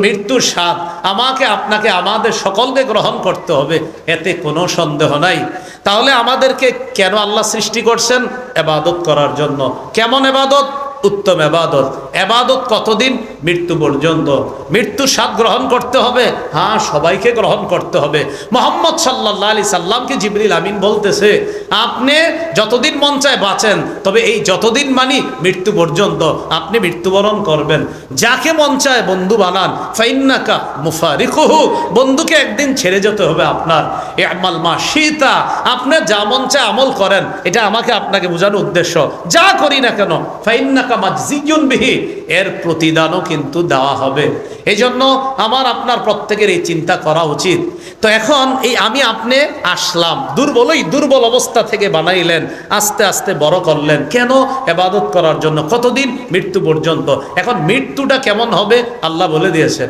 মৃত্যুর স্বাদ আমাকে আপনাকে আমাদের সকলকে গ্রহণ করতে হবে, এতে কোনো সন্দেহ নাই। তাহলে আমাদেরকে কেন আল্লাহ সৃষ্টি করছেন? ইবাদত করার জন্য। কেমন ইবাদত? উত্তম ইবাদত। ইবাদত কতদিন? মৃত্যু পর্যন্ত। মৃত্যুর স্বাদ গ্রহণ করতে হবে, হ্যাঁ সবাইকে গ্রহণ করতে হবে। মুহাম্মদ সাল্লাল্লাহু আলাইহি সাল্লামকে জিবরিল আমিন বলতেছে, আপনি যতদিন মন চায় বাঁচেন, তবে এই যতদিন মানি মৃত্যু পর্যন্ত আপনি মৃত্যুবরণ করবেন। যাকে মন চায় বন্ধু বানান, ফাইন্নাকা মুফারিকুহু, বন্ধুকে একদিন ছেড়ে যেতে হবে আপনার। ইআমাল মা শিতা, আপনি যা মন চায় আমল করেন, এটা আমাকে আপনাকে বোঝানোর উদ্দেশ্য। যা করি না কেন, ফাইন্নাকা মাজজিয়ুন বিহি, এর প্রতিদানও কিন্তু দেওয়া হবে। এই জন্য আমার আপনার প্রত্যেকের এই চিন্তা করা উচিত। তো এখন এই আমি আপনি আসলাম, দুর্বল অবস্থা থেকে বানাইলেন, আস্তে আস্তে বড় করলেন। কেন? ইবাদত করার জন্য। কতদিন? মৃত্যু পর্যন্ত। এখন মৃত্যুটা কেমন হবে আল্লাহ বলে দিয়েছেন।